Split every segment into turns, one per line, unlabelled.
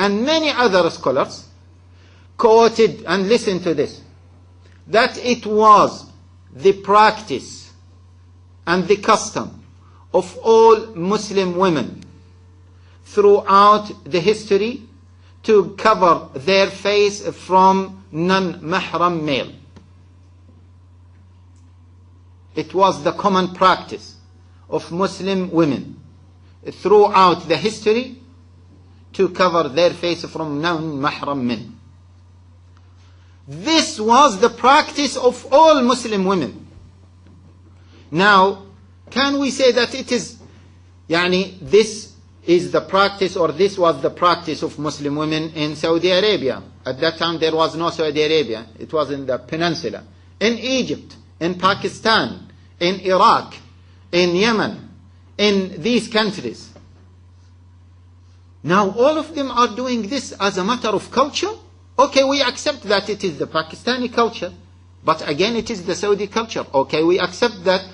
and many other scholars quoted, and listen to this, that it was the practice and the custom of all Muslim women throughout the history to cover their face from non-mahram male. It was the common practice of Muslim women throughout the history to cover their face from non-mahram men. This was the practice of all Muslim women. Now, can we say that it is, this is the practice, or this was the practice of Muslim women in Saudi Arabia? At that time there was no Saudi Arabia. It was in the peninsula. In Egypt, in Pakistan, in Iraq, in Yemen, in these countries. Now all of them are doing this as a matter of culture. Okay, we accept that it is the Pakistani culture, but again it is the Saudi culture. Okay, we accept that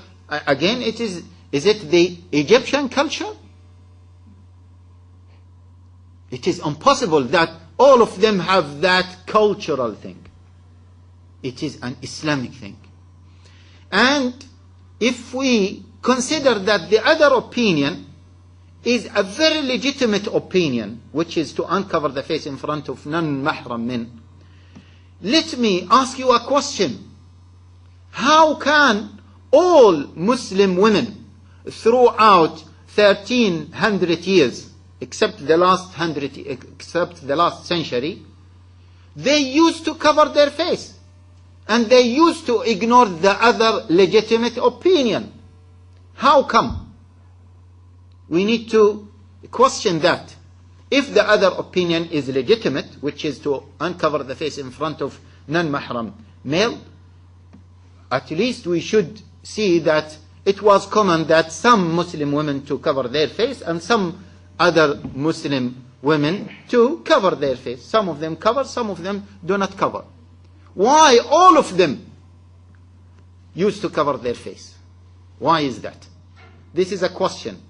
again it is it the Egyptian culture? It is impossible that all of them have that cultural thing. It is an Islamic thing. And if we consider that the other opinion is a very legitimate opinion, which is to uncover the face in front of non-mahram men, let me ask you a question. How can all Muslim women throughout 1300 years, except the last century, they used to cover their face, and they used to ignore the other legitimate opinion? How come? We need to question that. If the other opinion is legitimate, which is to uncover the face in front of non-mahram male, at least we should see that it was common that some Muslim women to cover their face and some other Muslim women to cover their face. Some of them cover, some of them do not cover. Why all of them used to cover their face? Why is that? This is a question.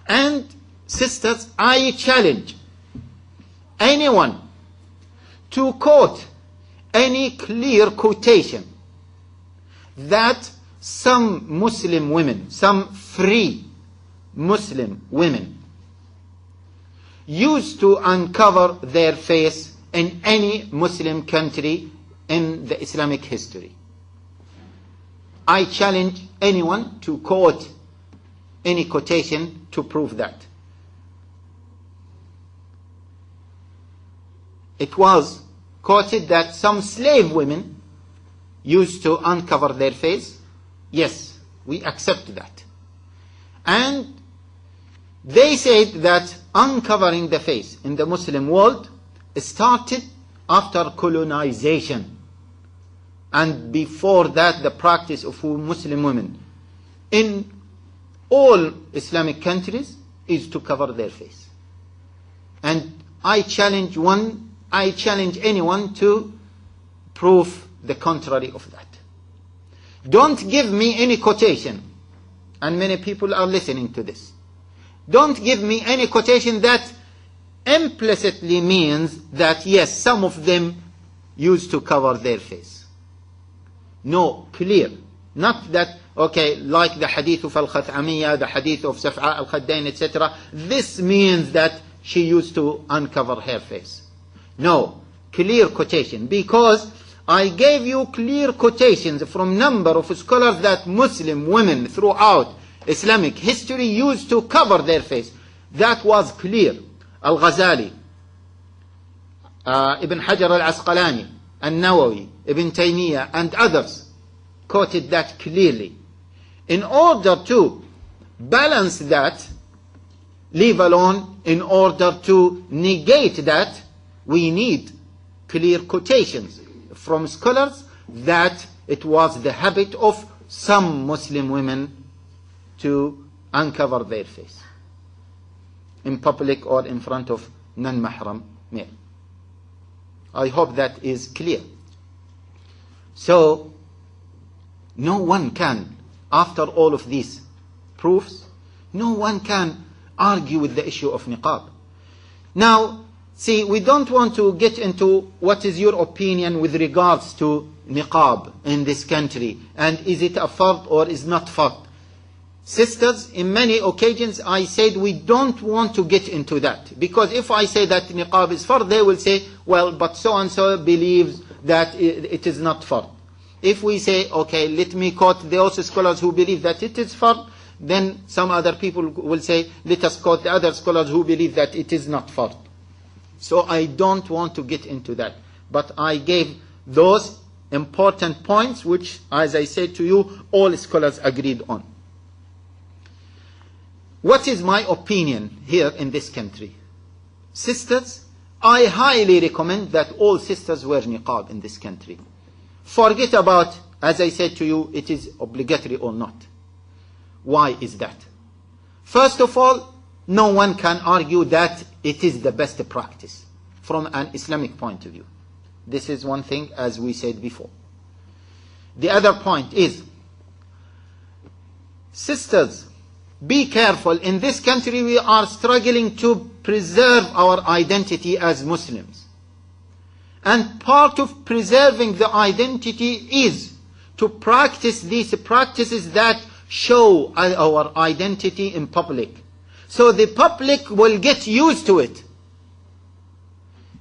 And sisters, I challenge anyone to quote any clear quotation that some Muslim women, some free Muslim women, used to uncover their face in any Muslim country in the Islamic history. I challenge anyone to quote any quotation to prove that. It was quoted that some slave women used to uncover their face. Yes, we accept that. And they said that uncovering the face in the Muslim world started after colonization, and before that the practice of Muslim women in all Islamic countries is to cover their face. And I challenge anyone to prove the contrary of that. Don't give me any quotation, and many people are listening to this. Don't give me any quotation that implicitly means that yes, some of them used to cover their face. No, clear. Not that, okay, like the hadith of al-Khat'amiyya, the hadith of Saf'a al-Khaddain, etc. This means that she used to uncover her face. No, clear quotation. Because I gave you clear quotations from number of scholars that Muslim women throughout Islamic history used to cover their face. That was clear. Al-Ghazali, Ibn Hajar al-Asqalani, An-Nawawi, Ibn Taymiyyah, and others quoted that clearly. In order to balance that, leave alone, in order to negate that, we need clear quotations from scholars that it was the habit of some Muslim women to uncover their face in public or in front of non-mahram male. I hope that is clear. So, no one can, after all of these proofs, no one can argue with the issue of niqab. Now, See, we don't want to get into what is your opinion with regards to niqab in this country, and is it a fard or is not fard. Sisters, in many occasions I said we don't want to get into that, because if I say that niqab is fard, they will say, well, but so and so believes that it is not fard. If we say, okay, let me quote those scholars who believe that it is fard, then some other people will say, let us quote the other scholars who believe that it is not fard. So I don't want to get into that. But I gave those important points which, as I said to you, all scholars agreed on. What is my opinion here in this country? Sisters, I highly recommend that all sisters wear niqab in this country. Forget about, as I said to you, it is obligatory or not. Why is that? First of all, no one can argue that it is the best practice from an Islamic point of view. This is one thing, as we said before. The other point is, sisters, be careful. In this country we are struggling to preserve our identity as Muslims. And part of preserving the identity is to practice these practices that show our identity in public. So the public will get used to it.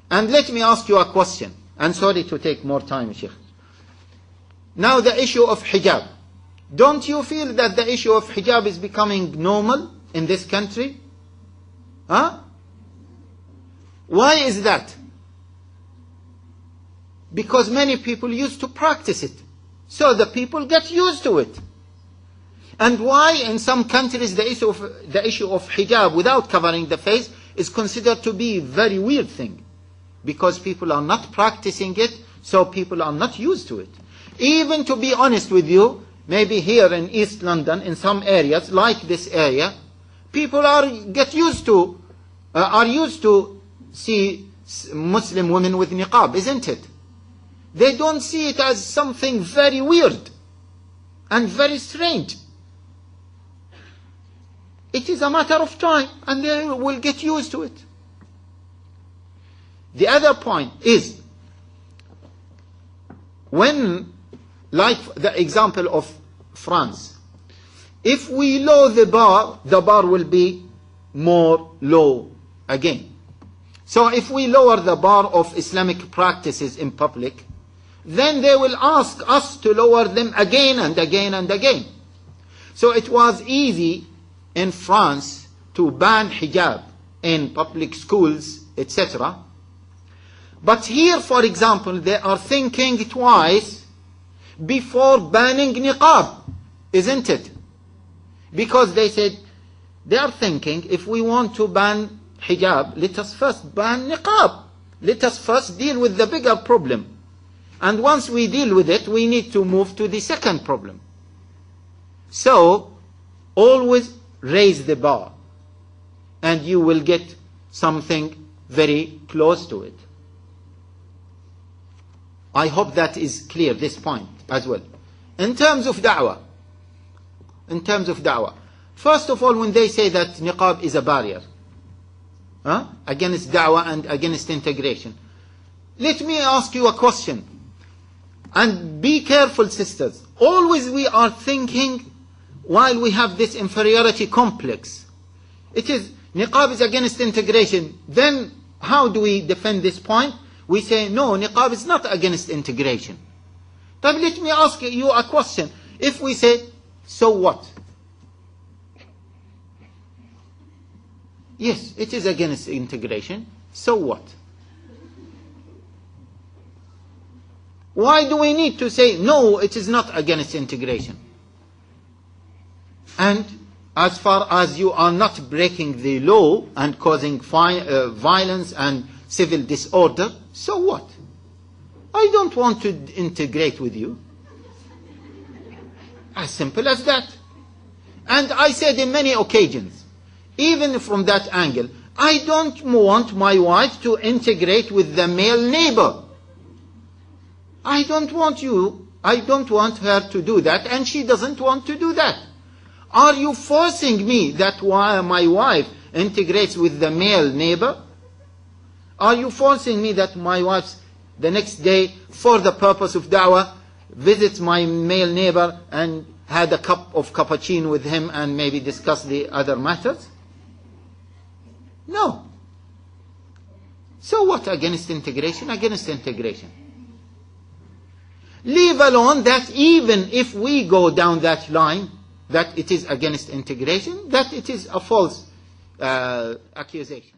And let me ask you a question. And sorry to take more time, Sheikh. Now the issue of hijab. Don't you feel that the issue of hijab is becoming normal in this country? Huh? Why is that? Because many people used to practice it. So the people get used to it. And why in some countries the issue of hijab without covering the face is considered to be a very weird thing? Because people are not practicing it, so people are not used to it. Even to be honest with you, maybe here in East London, in some areas like this area, people are used to see Muslim women with niqab, isn't it? They don't see it as something very weird and very strange. It is a matter of time, and they will get used to it. The other point is, when, like the example of France, if we lower the bar will be more low again. So if we lower the bar of Islamic practices in public, then they will ask us to lower them again and again and again. So it was easy in France to ban hijab in public schools, etc. But here, for example, they are thinking twice before banning niqab, isn't it? Because they said, they are thinking, if we want to ban hijab, let us first ban niqab. Let us first deal with the bigger problem. And once we deal with it, we need to move to the second problem. So, always raise the bar, and you will get something very close to it. I hope that is clear, this point as well. In terms of da'wah, first of all, when they say that niqab is a barrier against da'wah and against integration, let me ask you a question. And be careful, sisters. Always we are thinking, while we have this inferiority complex, it is niqab is against integration. Then how do we defend this point? We say, no, niqab is not against integration. But let me ask you a question. If we say, so what? Yes, it is against integration. So what? Why do we need to say, no, it is not against integration? And as far as you are not breaking the law and causing violence and civil disorder, so what? I don't want to integrate with you. As simple as that. And I said in many occasions, even from that angle, I don't want my wife to integrate with the male neighbor. I don't want her to do that, and she doesn't want to do that. Are you forcing me that my wife integrates with the male neighbor? Are you forcing me that my wife the next day, for the purpose of da'wah, visits my male neighbor and had a cup of cappuccino with him and maybe discuss the other matters? No. So what against integration? Against integration. Leave alone that even if we go down that line, that it is against integration, that it is a false accusation.